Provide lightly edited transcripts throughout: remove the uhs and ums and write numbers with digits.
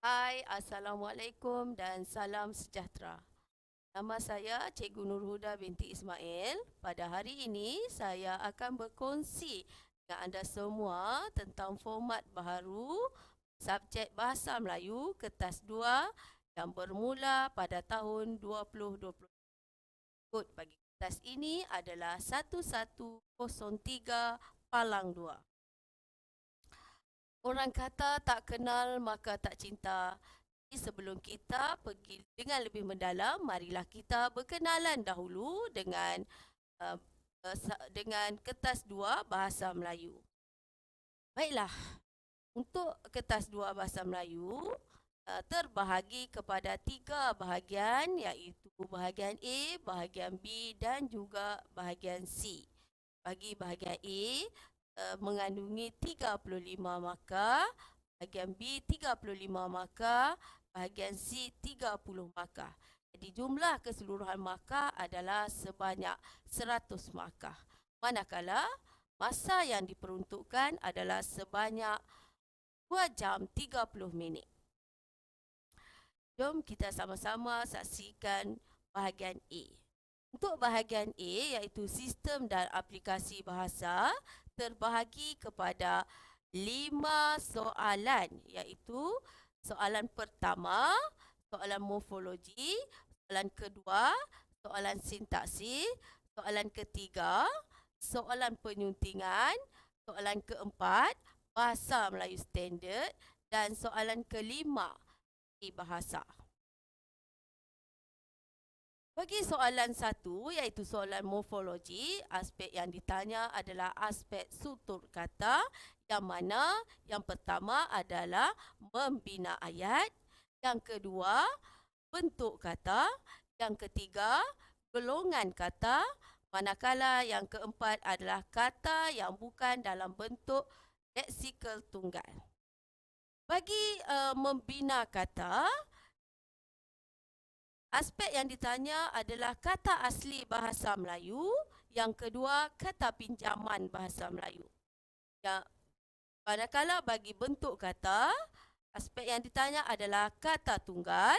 Hai, Assalamualaikum dan salam sejahtera. Nama saya Cikgu Nurhuda binti Ismail. Pada hari ini, saya akan berkongsi dengan anda semua tentang format baharu subjek Bahasa Melayu Kertas 2 yang bermula pada tahun 2020. Kod bagi kertas ini adalah 1103 Palang 2. Orang kata tak kenal maka tak cinta. Sebelum kita pergi dengan lebih mendalam, marilah kita berkenalan dahulu uh, dengan kertas 2 bahasa Melayu. Baiklah, untuk kertas 2 bahasa Melayu terbahagi kepada 3 bahagian, iaitu bahagian A, bahagian B dan juga bahagian C. Bagi bahagian A mengandungi 35 markah, bahagian B 35 markah, bahagian C 30 markah. Jadi jumlah keseluruhan markah adalah sebanyak 100 markah. Manakala masa yang diperuntukkan adalah sebanyak 2 jam 30 minit. Jom kita sama-sama saksikan bahagian A. Untuk bahagian A, iaitu sistem dan aplikasi bahasa, terbahagi kepada 5 soalan, iaitu soalan pertama, soalan morfologi, soalan kedua, soalan sintaksis, soalan ketiga, soalan penyuntingan, soalan keempat, bahasa Melayu standard dan soalan kelima, bahasa. Bagi soalan 1, iaitu soalan morfologi, aspek yang ditanya adalah aspek struktur kata, yang mana yang pertama adalah membina ayat, yang kedua bentuk kata, yang ketiga golongan kata, manakala yang keempat adalah kata yang bukan dalam bentuk leksikal tunggal. Bagi membina kata, aspek yang ditanya adalah kata asli bahasa Melayu, yang kedua kata pinjaman bahasa Melayu. Yang manakala bagi bentuk kata, aspek yang ditanya adalah kata tunggal,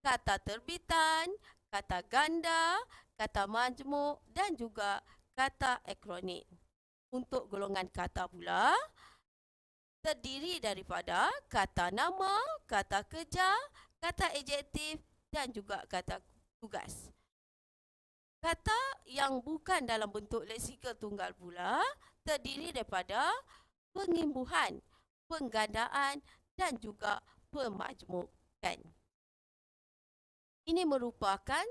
kata terbitan, kata ganda, kata majmuk dan juga kata akronim. Untuk golongan kata pula, terdiri daripada kata nama, kata kerja, kata adjektif dan juga kata tugas. Kata yang bukan dalam bentuk leksikal tunggal pula terdiri daripada pengimbuhan, penggandaan dan juga pemajmukan. Ini merupakan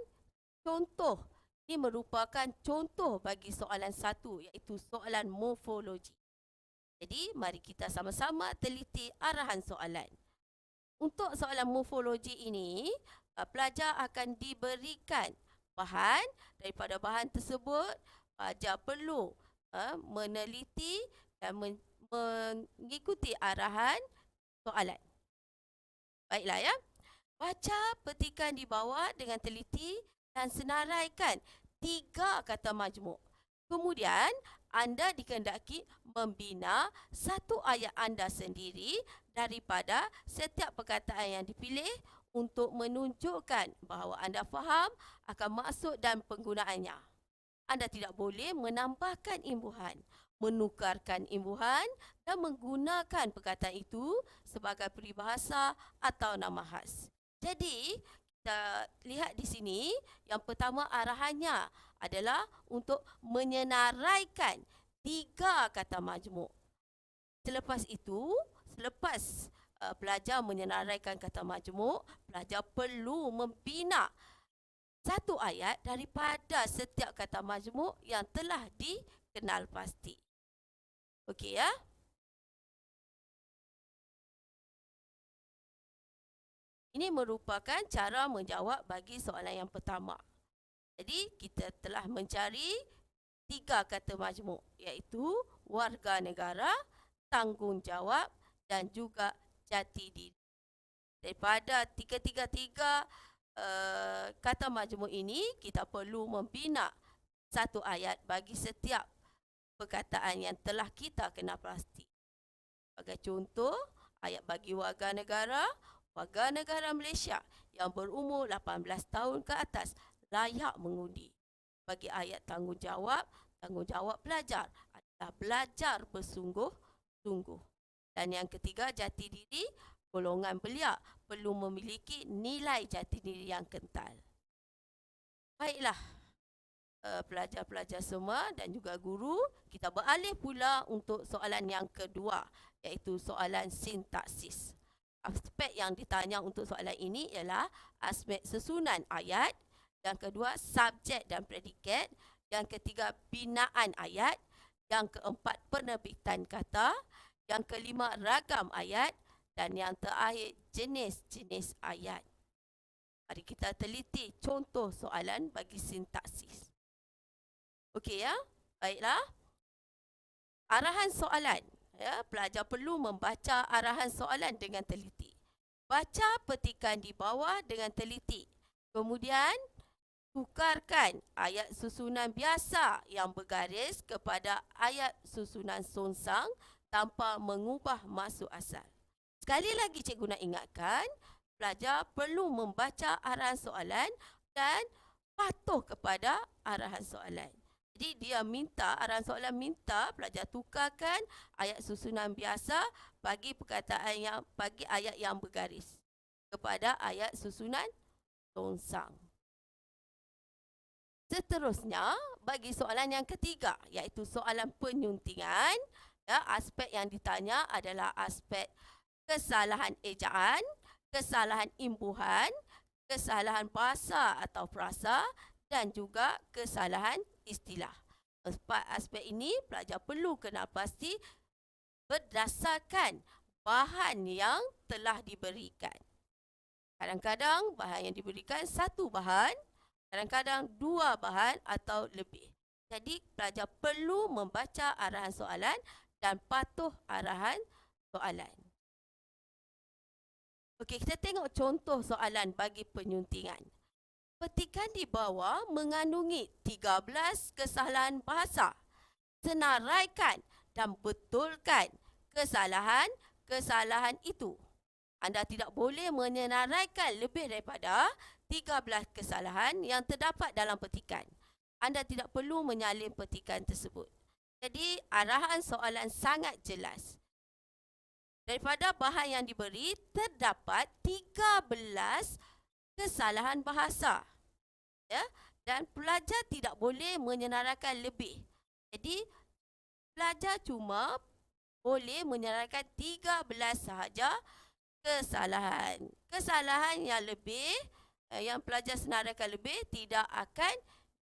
contoh bagi soalan 1, iaitu soalan morfologi. Jadi, mari kita sama-sama teliti arahan soalan. Untuk soalan morfologi ini, pelajar akan diberikan bahan. Daripada bahan tersebut, pelajar perlu meneliti dan mengikuti arahan soalan. Baiklah ya. Baca petikan di bawah dengan teliti dan senaraikan 3 kata majmuk. Kemudian, anda dikehendaki membina satu ayat anda sendiri daripada setiap perkataan yang dipilih untuk menunjukkan bahawa anda faham akan maksud dan penggunaannya. Anda tidak boleh menambahkan imbuhan, menukarkan imbuhan dan menggunakan perkataan itu sebagai peribahasa atau nama khas. Jadi, kita lihat di sini, yang pertama arahannya adalah untuk menyenaraikan 3 kata majmuk. Selepas itu, selepas pelajar menyenaraikan kata majmuk, pelajar perlu membina satu ayat daripada setiap kata majmuk yang telah dikenal pasti. Okey ya? Ini merupakan cara menjawab bagi soalan yang pertama. Jadi, kita telah mencari 3 kata majmuk, iaitu warga negara, tanggungjawab dan juga jati diri. Daripada tiga-tiga kata majmuk ini, kita perlu membina satu ayat bagi setiap perkataan yang telah kita kenal pasti. Sebagai contoh, ayat bagi warga negara, warga negara Malaysia yang berumur 18 tahun ke atas layak mengundi. Bagi ayat tanggungjawab pelajar adalah belajar bersungguh-sungguh. Dan yang ketiga, jati diri golongan belia perlu memiliki nilai jati diri yang kental. Baiklah, pelajar-pelajar semua dan juga guru, kita beralih pula untuk soalan yang kedua, iaitu soalan sintaksis. Aspek yang ditanya untuk soalan ini ialah aspek susunan ayat, yang kedua subjek dan predikat, yang ketiga binaan ayat, yang keempat penerbitan kata, yang kelima ragam ayat, dan yang terakhir jenis-jenis ayat. Mari kita teliti contoh soalan bagi sintaksis. Okey ya, baiklah. Arahan soalan. Ya, pelajar perlu membaca arahan soalan dengan teliti. Baca petikan di bawah dengan teliti. Kemudian tukarkan ayat susunan biasa yang bergaris kepada ayat susunan songsang tanpa mengubah maksud asal. Sekali lagi cikgu nak ingatkan, pelajar perlu membaca arahan soalan dan patuh kepada arahan soalan. Jadi dia minta, arahan soalan minta pelajar tukarkan ayat susunan biasa bagi ayat yang bergaris kepada ayat susunan songsang. Seterusnya, bagi soalan yang ketiga, iaitu soalan penyuntingan, ya, aspek yang ditanya adalah aspek kesalahan ejaan, kesalahan imbuhan, kesalahan bahasa atau frasa dan juga kesalahan istilah. Empat aspek ini pelajar perlu kenal pasti berdasarkan bahan yang telah diberikan. Kadang-kadang bahan yang diberikan satu bahan, kadang-kadang dua bahan atau lebih. Jadi pelajar perlu membaca arahan soalan dan patuh arahan soalan. Okey, kita tengok contoh soalan bagi penyuntingan. Petikan di bawah mengandungi 13 kesalahan bahasa. Senaraikan dan betulkan kesalahan itu. Anda tidak boleh menyenaraikan lebih daripada 13 kesalahan yang terdapat dalam petikan. Anda tidak perlu menyalin petikan tersebut. Jadi, arahan soalan sangat jelas. Daripada bahan yang diberi, terdapat 13 kesalahan bahasa. Ya, dan pelajar tidak boleh menyenaraikan lebih. Jadi, pelajar cuma boleh menyenaraikan 13 sahaja kesalahan. Kesalahan yang lebih, yang pelajar senaraikan lebih tidak akan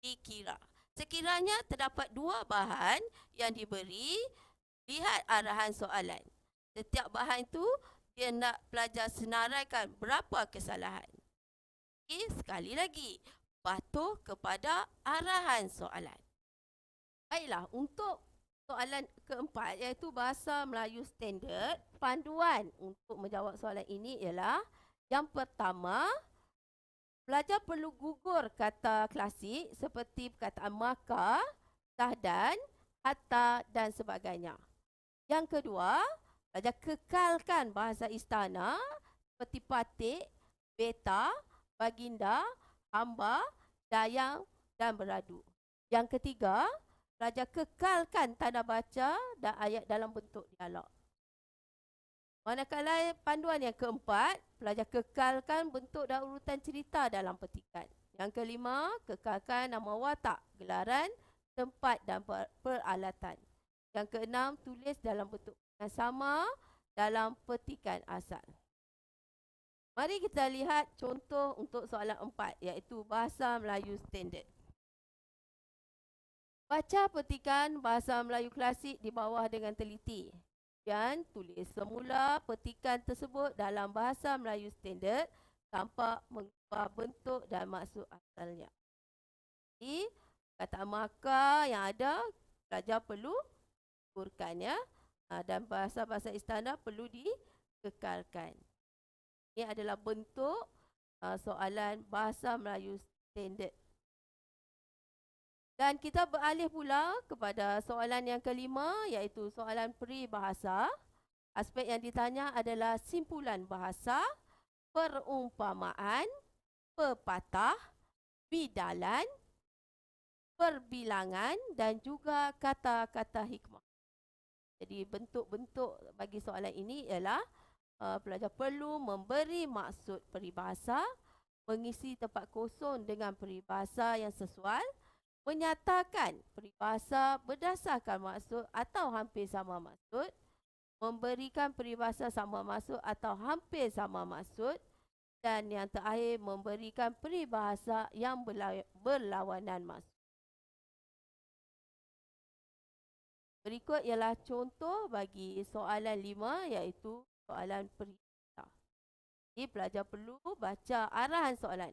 dikira. Sekiranya terdapat dua bahan yang diberi, lihat arahan soalan. Setiap bahan itu, dia nak pelajar senaraikan berapa kesalahan. Okay, sekali lagi, patuh kepada arahan soalan. Baiklah, untuk soalan keempat iaitu bahasa Melayu standard, panduan untuk menjawab soalan ini ialah yang pertama, pelajar perlu gugur kata klasik seperti perkataan maka, sahdan, hatta dan sebagainya. Yang kedua, pelajar kekalkan bahasa istana seperti patik, beta, baginda, hamba, dayang dan beradu. Yang ketiga, pelajar kekalkan tanda baca dan ayat dalam bentuk dialog. Manakala panduan yang keempat, pelajar kekalkan bentuk dan urutan cerita dalam petikan. Yang kelima, kekalkan nama watak, gelaran, tempat dan peralatan. Yang keenam, tulis dalam bentuk yang sama dalam petikan asal. Mari kita lihat contoh untuk soalan 4, iaitu bahasa Melayu standard. Baca petikan bahasa Melayu klasik di bawah dengan teliti. Dan tulis semula petikan tersebut dalam bahasa Melayu standard tanpa mengubah bentuk dan maksud asalnya. Jadi, kata maka yang ada, pelajar perlu gugurkan ya. Dan bahasa-bahasa istana perlu dikekalkan. Ini adalah bentuk soalan bahasa Melayu standard. Dan kita beralih pula kepada soalan yang kelima, iaitu soalan peribahasa. Aspek yang ditanya adalah simpulan bahasa, perumpamaan, pepatah, bidalan, perbilangan dan juga kata-kata hikmah. Jadi bentuk-bentuk bagi soalan ini ialah pelajar perlu memberi maksud peribahasa, mengisi tempat kosong dengan peribahasa yang sesuai, menyatakan peribahasa berdasarkan maksud atau hampir sama maksud, memberikan peribahasa sama maksud atau hampir sama maksud, dan yang terakhir memberikan peribahasa yang berlawanan maksud. Berikut ialah contoh bagi soalan 5 iaitu soalan peribahasa. Jadi pelajar perlu baca arahan soalan.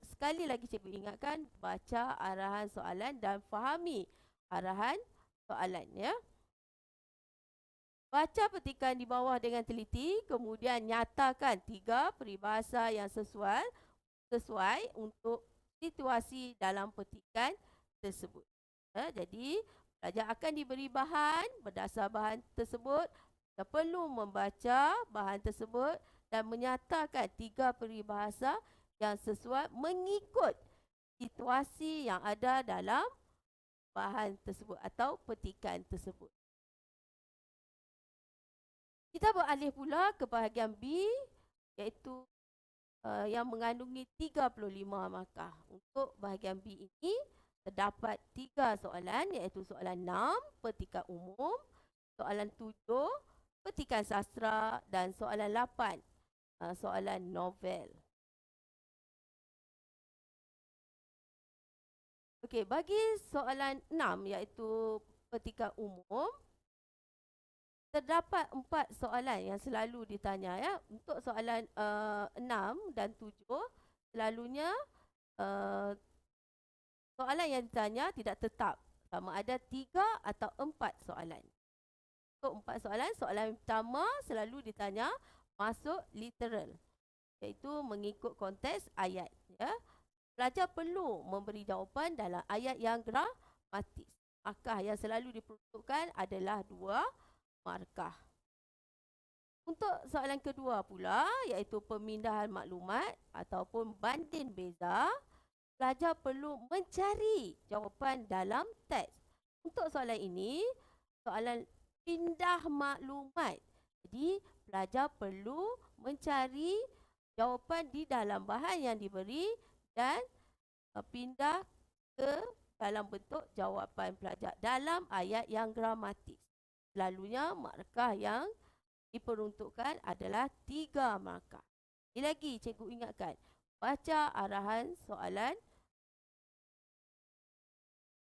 Sekali lagi cikgu ingatkan, baca arahan soalan dan fahami arahan soalan ya. Baca petikan di bawah dengan teliti, kemudian nyatakan 3 peribahasa yang sesuai untuk situasi dalam petikan tersebut. Jadi pelajar akan diberi bahan, berdasar bahan tersebut dia perlu membaca bahan tersebut dan menyatakan 3 peribahasa yang sesuai mengikut situasi yang ada dalam bahan tersebut atau petikan tersebut. Kita beralih pula ke bahagian B iaitu yang mengandungi 35 markah. Untuk bahagian B ini terdapat 3 soalan iaitu soalan 6 petikan umum, soalan 7 petikan sastra dan soalan 8 soalan novel. Okey, bagi soalan 6 iaitu petikan umum, terdapat 4 soalan yang selalu ditanya ya. Untuk soalan 6 dan 7 selalunya soalan yang ditanya tidak tetap, sama ada 3 atau 4 soalan. Untuk 4 soalan, soalan pertama selalu ditanya masuk literal, iaitu mengikut konteks ayat ya. Pelajar perlu memberi jawapan dalam ayat yang gramatis. Markah yang selalu diperuntukkan adalah 2 markah. Untuk soalan kedua pula iaitu pemindahan maklumat ataupun banding beza, pelajar perlu mencari jawapan dalam teks. Untuk soalan ini, soalan pindah maklumat. Jadi, pelajar perlu mencari jawapan di dalam bahan yang diberi dan pindah ke dalam bentuk jawapan pelajar dalam ayat yang gramatis. Selalunya markah yang diperuntukkan adalah 3 markah. Ini lagi cikgu ingatkan, baca arahan soalan.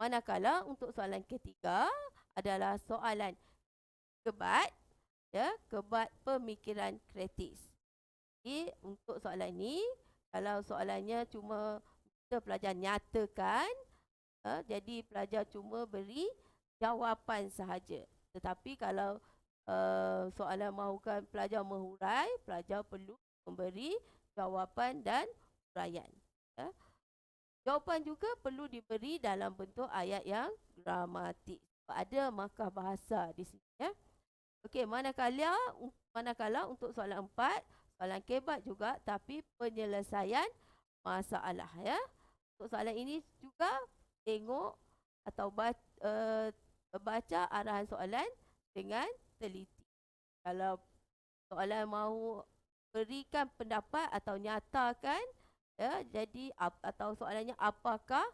Manakala untuk soalan ketiga adalah soalan kebat, ya, kebat pemikiran kritis. Jadi untuk soalan ini, kalau soalannya cuma kita pelajar nyatakan, jadi pelajar cuma beri jawapan sahaja. Tetapi kalau soalan mahukan pelajar menghurai, pelajar perlu memberi jawapan dan huraian. Ya. Jawapan juga perlu diberi dalam bentuk ayat yang gramatik. Ada markah bahasa di sini. Ya. Okey, manakala untuk soalan 4, soalan kebat juga tapi penyelesaian masalah ya. Untuk soalan ini juga tengok atau baca arahan soalan dengan teliti. Kalau soalan mahu berikan pendapat atau nyatakan ya, jadi atau soalannya apakah,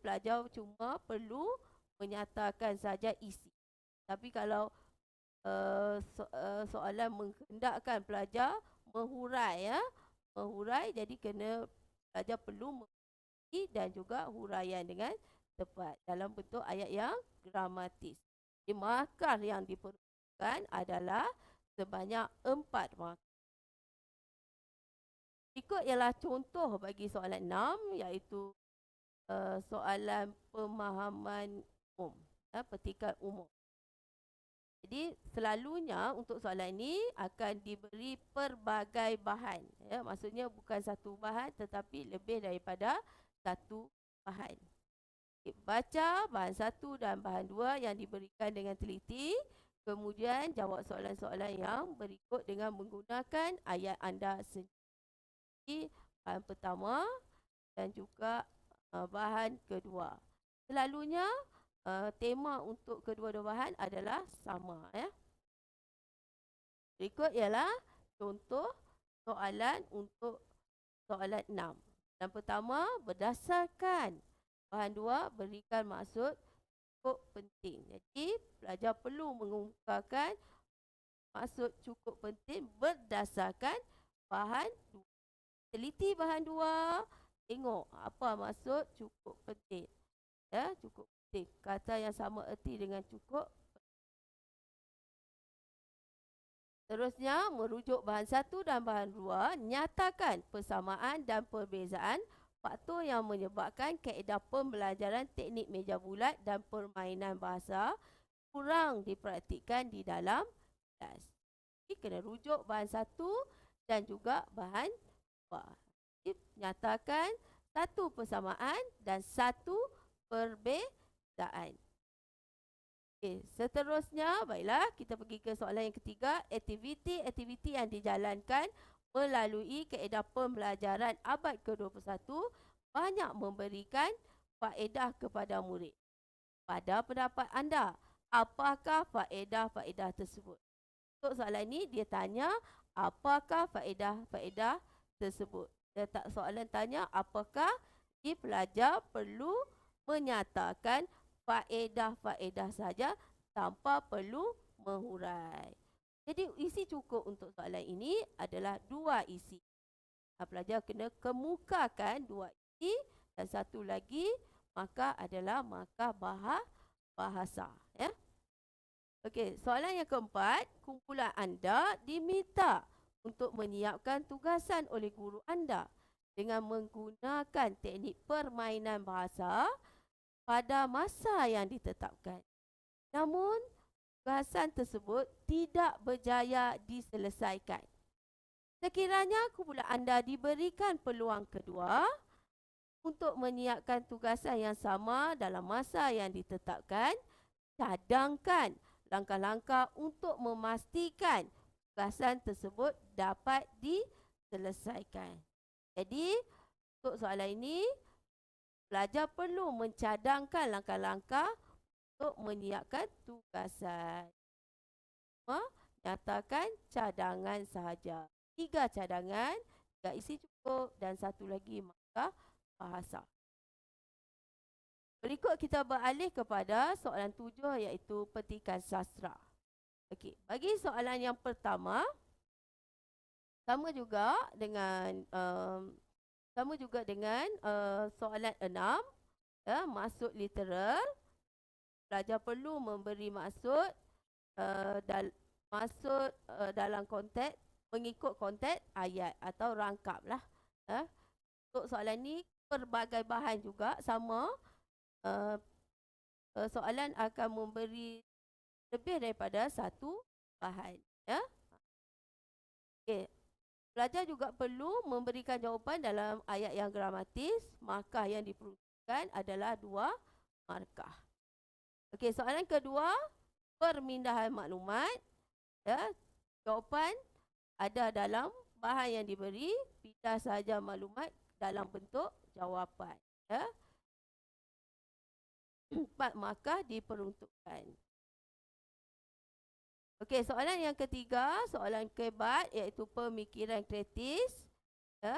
pelajar cuma perlu menyatakan saja isi. Tapi kalau soalan menghendakkan pelajar menghurai ya, menghurai, jadi pelajar perlu memberi dan juga huraian dengan tepat dalam bentuk ayat yang gramatis. Jadi markah yang diperlukan adalah sebanyak 4 markah. Berikut ialah contoh bagi soalan 6 iaitu soalan pemahaman umum, ya, petikan umum. Jadi selalunya untuk soalan ini akan diberi pelbagai bahan. Ya, maksudnya bukan satu bahan tetapi lebih daripada satu bahan. Baca bahan 1 dan bahan 2 yang diberikan dengan teliti. Kemudian jawab soalan-soalan yang berikut dengan menggunakan ayat anda sendiri, bahan pertama dan juga bahan kedua. Selalunya tema untuk kedua-dua bahan adalah sama ya. Berikut ialah contoh soalan untuk soalan 6. Yang pertama, berdasarkan bahan 2 berikan maksud cukup penting. Jadi, pelajar perlu mengungkapkan maksud cukup penting berdasarkan bahan 2. Teliti bahan 2, tengok apa maksud cukup penting. Ya, cukup penting. Kata yang sama erti dengan cukup. Seterusnya, merujuk bahan 1 dan bahan 2, nyatakan persamaan dan perbezaan faktor yang menyebabkan kaedah pembelajaran teknik meja bulat dan permainan bahasa kurang dipraktikkan di dalam kelas. Jadi, kena rujuk bahan 1 dan juga bahan 2. Jadi, nyatakan satu persamaan dan satu perbezaan. Okay, seterusnya, baiklah, kita pergi ke soalan yang ketiga. Aktiviti-aktiviti yang dijalankan melalui kaedah pembelajaran abad ke-21 banyak memberikan faedah kepada murid. Pada pendapat anda, apakah faedah-faedah tersebut? Untuk soalan ini, dia tanya apakah faedah-faedah tersebut. Soalan tanya apakah pelajar perlu menyatakan faedah-faedah saja tanpa perlu menghurai. Jadi isi cukup untuk soalan ini adalah 2 isi. Pelajar kena kemukakan 2 isi dan satu lagi maka adalah markah bahasa. Ya? Okey, soalan yang keempat, kumpulan anda diminta untuk menyiapkan tugasan oleh guru anda dengan menggunakan teknik permainan bahasa pada masa yang ditetapkan. Namun, tugasan tersebut tidak berjaya diselesaikan. Sekiranya kumpulan anda diberikan peluang kedua untuk menyiapkan tugasan yang sama dalam masa yang ditetapkan, cadangkan langkah-langkah untuk memastikan tugasan tersebut dapat diselesaikan. Jadi, untuk soalan ini, pelajar perlu mencadangkan langkah-langkah untuk menyiapkan tugasan. Nyatakan cadangan sahaja. 3 cadangan, 3 isi cukup dan satu lagi markah bahasa. Berikut kita beralih kepada soalan 7 iaitu petikan sastra. Okey, bagi soalan yang pertama, sama juga dengan soalan 6, ya, maksud literal. Pelajar perlu memberi maksud dalam konteks, mengikut konteks ayat atau rangkap lah. Ya. Untuk soalan ni pelbagai bahan juga sama. Soalan akan memberi lebih daripada satu bahan. Ya. Okay. Pelajar juga perlu memberikan jawapan dalam ayat yang gramatis. Markah yang diperlukan adalah 2 markah. Okey, soalan kedua, permindahan maklumat. Ya, jawapan ada dalam bahan yang diberi, pindah sahaja maklumat dalam bentuk jawapan. Ya. 4 markah diperuntukkan. Okey, soalan yang ketiga, soalan kebat iaitu pemikiran kritis. Ya.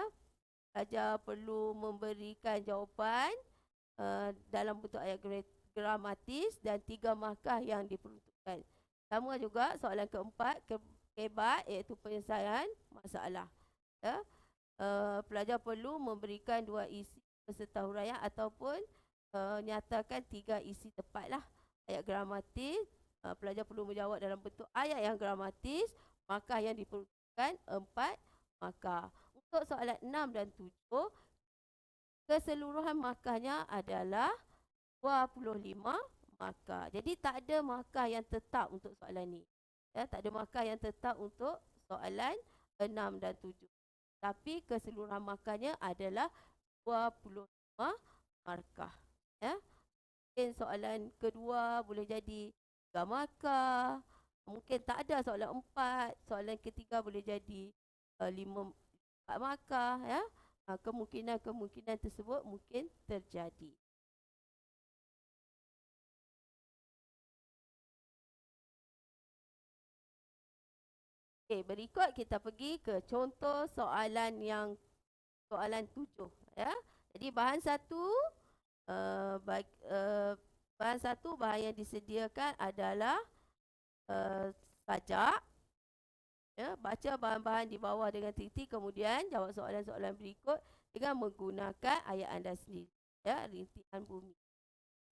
Pelajar perlu memberikan jawapan dalam bentuk ayat gramatis dan 3 markah yang diperuntukkan. Sama juga soalan keempat, kebat iaitu penyelesaian masalah. Ya. Pelajar perlu memberikan 2 isi beserta huraian ataupun nyatakan 3 isi tepatlah. Ayat gramatis, pelajar perlu menjawab dalam bentuk ayat yang gramatis, markah yang diperuntukkan 4 markah. Untuk soalan 6 dan 7, keseluruhan markahnya adalah 25 markah. Jadi tak ada markah yang tetap untuk soalan ni. Ya, tak ada markah yang tetap untuk soalan 6 dan 7. Tapi keseluruhan markahnya adalah 25 markah. Ya. Mungkin soalan kedua boleh jadi 3 markah, Mungkin tak ada soalan 4, soalan ketiga boleh jadi 5 4 markah ya. Kemungkinan tersebut mungkin terjadi. Okey, berikut kita pergi ke contoh soalan 7 ya. Jadi bahan satu bahan yang disediakan adalah sajak. Ya, baca bahan-bahan di bawah dengan teliti, kemudian jawab soalan-soalan berikut dengan menggunakan ayat anda sendiri. Ya, rintihan bumi.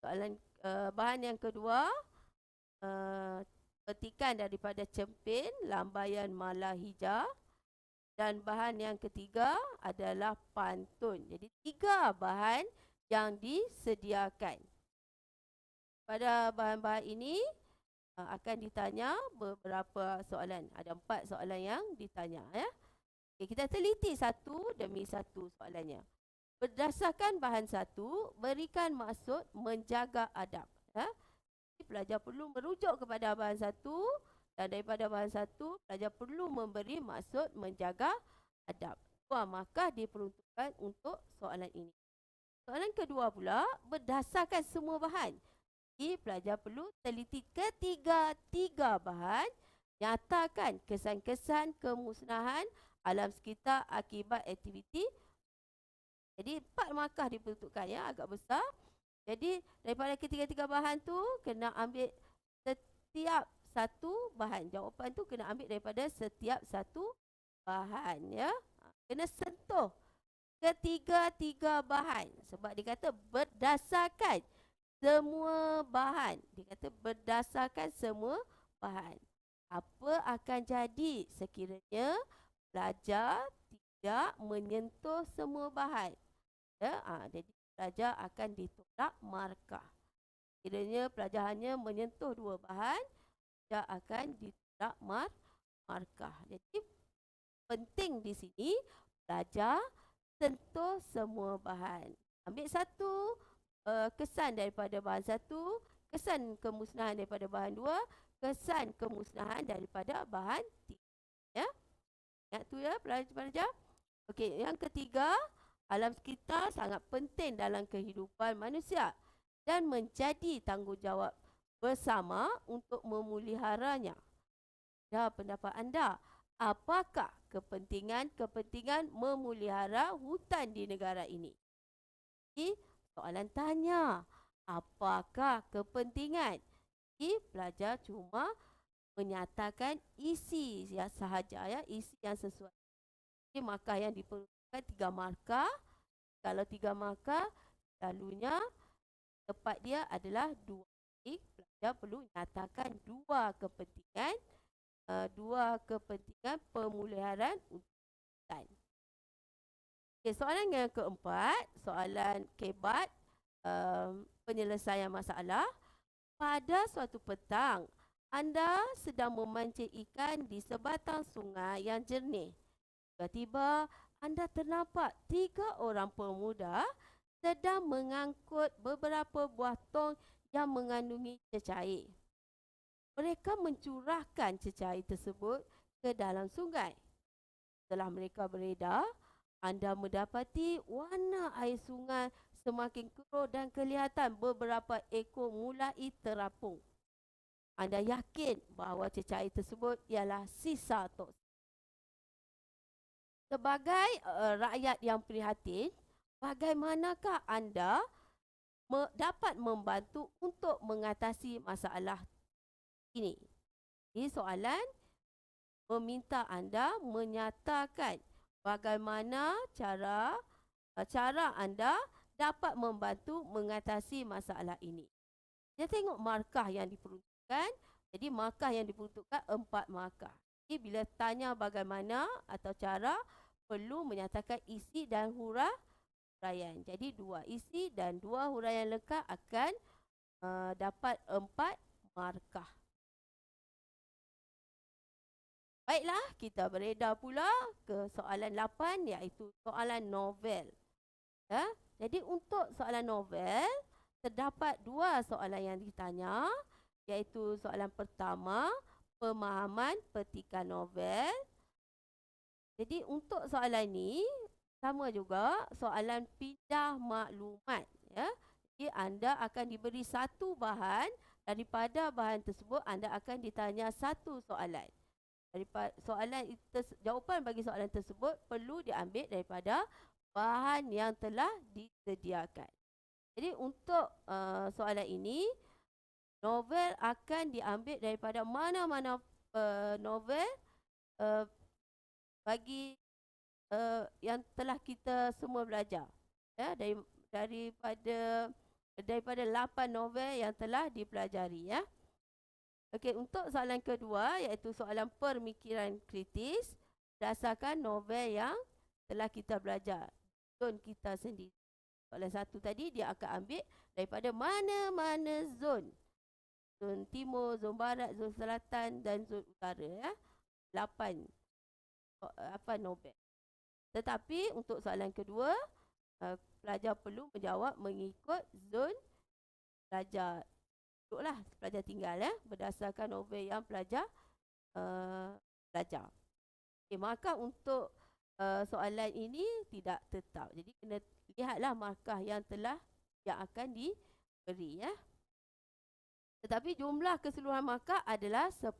Soalan bahan yang kedua, petikan daripada Cempin, Lambaian Malahija. Dan bahan yang ketiga adalah pantun. Jadi 3 bahan yang disediakan. Pada bahan-bahan ini akan ditanya beberapa soalan. Ada 4 soalan yang ditanya ya. Okay, kita teliti satu demi satu soalannya. Berdasarkan bahan satu, berikan maksud menjaga adab. Ya. Pelajar perlu merujuk kepada bahan satu dan daripada bahan satu, pelajar perlu memberi maksud menjaga adab. 2 markah diperuntukkan untuk soalan ini. Soalan kedua pula, berdasarkan semua bahan. Jadi pelajar perlu teliti ketiga-tiga bahan, nyatakan kesan-kesan kemusnahan alam sekitar akibat aktiviti. Jadi 4 markah diperuntukkan ya, agak besar. Jadi daripada ketiga-tiga bahan tu kena ambil setiap satu bahan. Jawapan tu kena ambil daripada setiap satu bahan ya. Kena sentuh ketiga-tiga bahan sebab dia kata berdasarkan semua bahan. Dia kata berdasarkan semua bahan. Apa akan jadi sekiranya pelajar tidak menyentuh semua bahan? Ya, jadi pelajar akan ditolak markah. Kiranya pelajar hanya menyentuh 2 bahan, pelajar akan ditolak markah. Jadi penting di sini pelajar sentuh semua bahan. Ambil satu kesan daripada bahan satu, kesan kemusnahan daripada bahan 2, kesan kemusnahan daripada bahan 3. Ya. Ingat tu ya pelajar-pelajar. Okey, yang ketiga, alam sekitar sangat penting dalam kehidupan manusia dan menjadi tanggungjawab bersama untuk memeliharanya. Dan pendapat anda, apakah kepentingan memelihara hutan di negara ini? Jadi, soalan tanya, apakah kepentingan? Jadi, pelajar cuma menyatakan isi sahaja ya, isi yang sesuai. Jadi, markah yang diperlukan 3 markah. Kalau 3 markah, selalunya tepat dia adalah 2. Jadi, pelajar perlu nyatakan 2 kepentingan pemeliharaan hutan. Okay, soalan yang keempat, soalan kebat penyelesaian masalah. Pada suatu petang, anda sedang memancing ikan di sebatang sungai yang jernih. Tiba-tiba, anda ternampak 3 orang pemuda sedang mengangkut beberapa buah tong yang mengandungi cecair. Mereka mencurahkan cecair tersebut ke dalam sungai. Setelah mereka beredar, anda mendapati warna air sungai semakin keruh dan kelihatan beberapa ekor mulai terapung. Anda yakin bahawa cecair tersebut ialah sisa toksik. Sebagai rakyat yang prihatin, bagaimanakah anda dapat membantu untuk mengatasi masalah ini? Ini soalan meminta anda menyatakan bagaimana cara anda dapat membantu mengatasi masalah ini. Kita tengok markah yang diperuntukkan. Jadi markah yang diperuntukkan 4 markah. Jadi bila tanya bagaimana atau cara, perlu menyatakan isi dan huraian. Jadi 2 isi dan 2 huraian lengkap akan dapat 4 markah. Baiklah, kita beredar pula ke soalan 8 iaitu soalan novel. Ya? Jadi untuk soalan novel, terdapat 2 soalan yang ditanya, iaitu soalan pertama, pemahaman petikan novel. Jadi untuk soalan ni sama juga soalan pindah maklumat, ya. Jadi anda akan diberi satu bahan, daripada bahan tersebut anda akan ditanya satu soalan. Daripada jawapan bagi soalan tersebut perlu diambil daripada bahan yang telah disediakan. Jadi untuk soalan ini, novel akan diambil daripada mana-mana novel bagi yang telah kita semua belajar, ya, daripada 8 novel yang telah dipelajari, ya. Okey, untuk soalan kedua iaitu soalan pemikiran kritis berdasarkan novel yang telah kita belajar, zon kita sendiri. Soalan satu tadi dia akan ambil daripada mana-mana zon. Zon timur, zon barat, zon selatan dan zon utara, ya. 8 novel. Tetapi untuk soalan kedua, pelajar perlu menjawab mengikut zon pelajar duduklah, pelajar tinggal, ya, berdasarkan novel yang pelajar belajar. Okay, markah untuk soalan ini tidak tetap. Jadi kena lihatlah markah yang akan diberi, ya. Tetapi jumlah keseluruhan markah adalah 10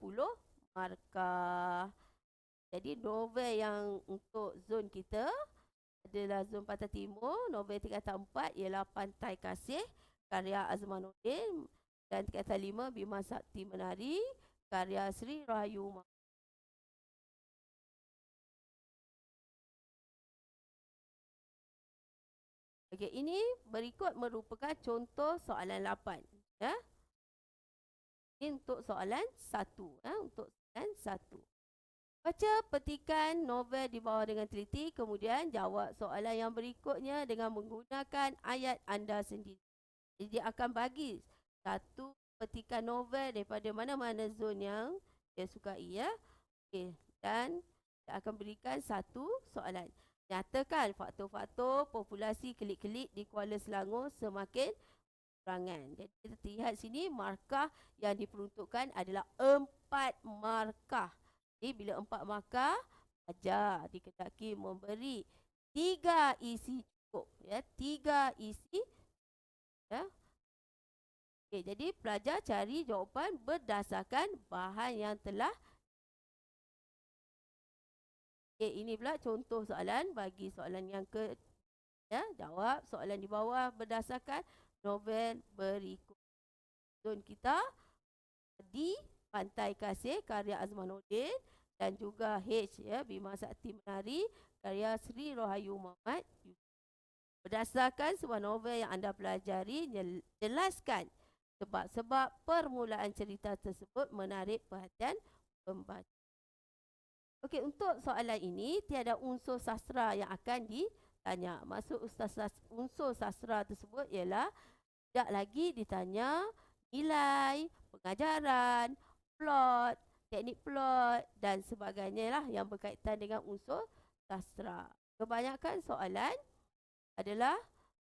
markah. Jadi novel yang untuk zon kita adalah zon Pantai Timur, novel tingkatan 4 ialah Pantai Kasih karya Azmanuddin, dan tingkatan 5 Bima Sakti Menari karya Sri Rahayu Muhammad. Okey, ini berikut merupakan contoh soalan 8, ya. Ini untuk soalan 1, ya, untuk soalan 1. Baca petikan novel di bawah dengan teliti, kemudian jawab soalan yang berikutnya dengan menggunakan ayat anda sendiri. Jadi dia akan bagi satu petikan novel daripada mana-mana zon yang dia sukai, ya. Okey, dan dia akan berikan satu soalan. Nyatakan faktor-faktor populasi kelik-kelik di Kuala Selangor semakin kurangan. Jadi kita lihat sini markah yang diperuntukkan adalah 4 markah. Jadi bila 4 markah, pelajar dikendaki memberi 3 isi cukup, ya, 3 isi, ya. Okey, jadi pelajar cari jawapan berdasarkan bahan yang telah. Okey, ini pula contoh soalan bagi soalan yang ya, jawab soalan di bawah berdasarkan novel berikut. Zon kita di Pantai Kasih karya Azmanuddin dan juga H, ya, Bima Sakti Menari karya Sri Rahayu Muhammad. Berdasarkan sebuah novel yang anda pelajari, jelaskan sebab-sebab permulaan cerita tersebut menarik perhatian pembaca. Okey, untuk soalan ini tiada unsur sastra yang akan ditanya. Maksud unsur sastra tersebut ialah tidak lagi ditanya nilai, pengajaran, plot, teknik plot dan sebagainya lah yang berkaitan dengan unsur sastra. Kebanyakan soalan adalah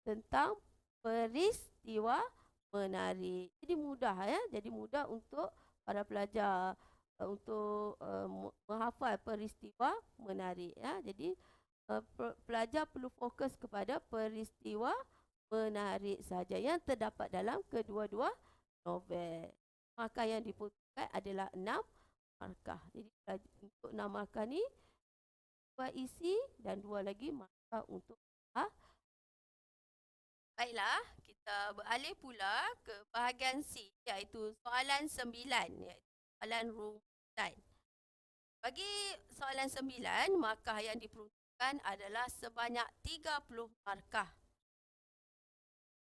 tentang peristiwa menarik. Jadi mudah, ya. Jadi mudah untuk para pelajar untuk menghafal peristiwa menarik, ya. Jadi pelajar perlu fokus kepada peristiwa menarik saja yang terdapat dalam kedua-dua novel. Markah yang diperuntukkan adalah 6 markah. Jadi untuk 6 markah ni 2 isi dan 2 lagi markah untuk Baiklah, kita beralih pula ke bahagian C, iaitu soalan 9, iaitu soalan rumusan. Bagi soalan 9, markah yang diperuntukkan adalah sebanyak 30 markah.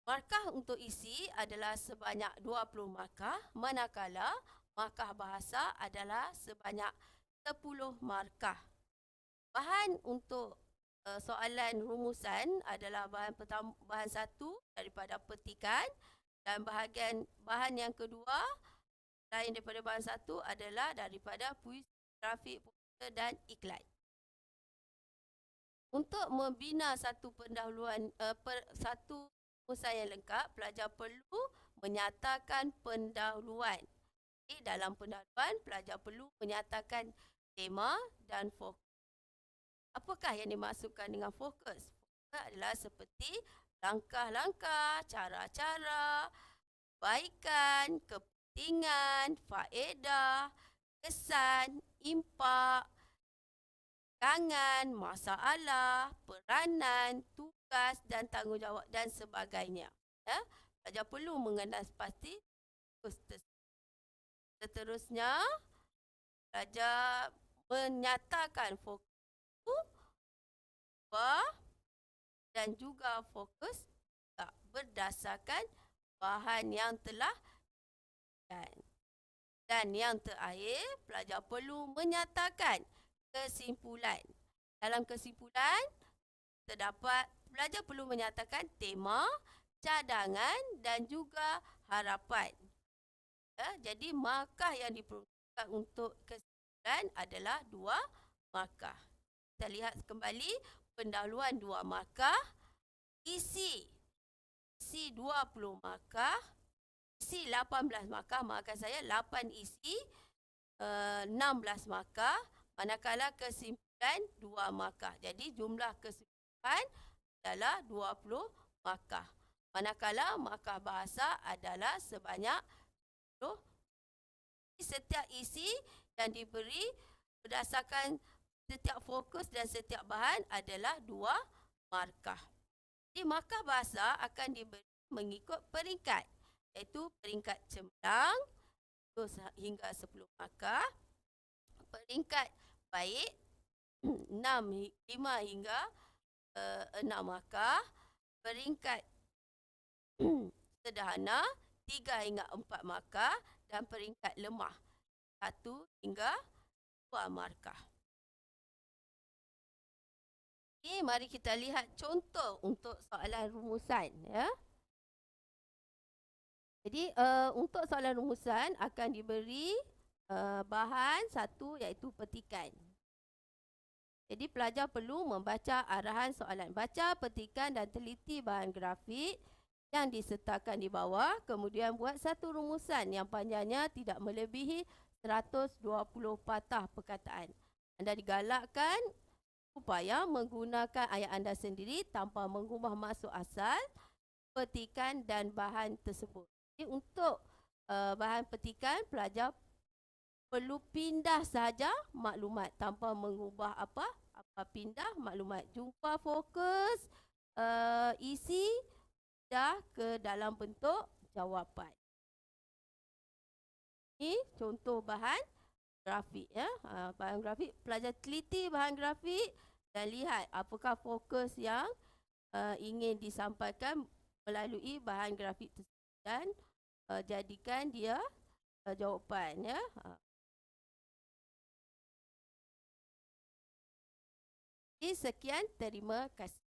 Markah untuk isi adalah sebanyak 20 markah, manakala markah bahasa adalah sebanyak 10 markah. Bahan untuk soalan rumusan adalah bahan 1 daripada petikan, dan bahan yang kedua lain daripada bahan 1 adalah daripada puisi, grafik, poster dan iklan. Untuk membina satu pendahuluan satu rumusan yang lengkap, pelajar perlu menyatakan pendahuluan. Dalam pendahuluan, pelajar perlu menyatakan tema dan fokus. Apakah yang dimaksudkan dengan fokus? Fokus adalah seperti langkah-langkah, cara-cara, kebaikan, kepentingan, faedah, kesan, impak, kangan, masalah, peranan, tugas dan tanggungjawab dan sebagainya. Ya? Pelajar perlu mengenal pasti fokus tersebut. Seterusnya, pelajar menyatakan fokus dan juga fokus berdasarkan bahan yang telah dan yang terakhir, pelajar perlu menyatakan kesimpulan. Dalam kesimpulan, terdapat pelajar perlu menyatakan tema, cadangan dan juga harapan. Ya, jadi markah yang diperlukan untuk kesimpulan adalah 2 markah. Kita lihat kembali pendahuluan 2 markah, isi 20 markah, isi 18 markah, maafkan saya 8 isi 16 markah, manakala kesimpulan 2 markah. Jadi jumlah kesimpulan adalah 20 markah. Manakala markah bahasa adalah sebanyak 10. Setiap isi yang diberi berdasarkan setiap fokus dan setiap bahan adalah 2 markah. Jadi markah bahasa akan diberi mengikut peringkat, iaitu peringkat cemerlang hingga 10 markah, peringkat baik 5 hingga 6 markah, peringkat sederhana 3 hingga 4 markah dan peringkat lemah 1 hingga 2 markah. Ini mari kita lihat contoh untuk soalan rumusan, ya. Jadi untuk soalan rumusan akan diberi bahan satu iaitu petikan. Jadi pelajar perlu membaca arahan soalan. Baca, petikan dan teliti bahan grafik yang disertakan di bawah. Kemudian buat satu rumusan yang panjangnya tidak melebihi 120 patah perkataan. Anda digalakkan supaya menggunakan ayat anda sendiri tanpa mengubah maksud asal, petikan dan bahan tersebut. Jadi untuk bahan petikan, pelajar perlu pindah sahaja maklumat tanpa mengubah apa pindah maklumat. Jumpa fokus isi dah ke dalam bentuk jawapan. Ini contoh bahan grafik, ya. Bahan grafik, pelajar teliti bahan grafik dan lihat apakah fokus yang ingin disampaikan melalui bahan grafik tersebut dan jadikan dia jawapan, ya. Sekian, terima kasih.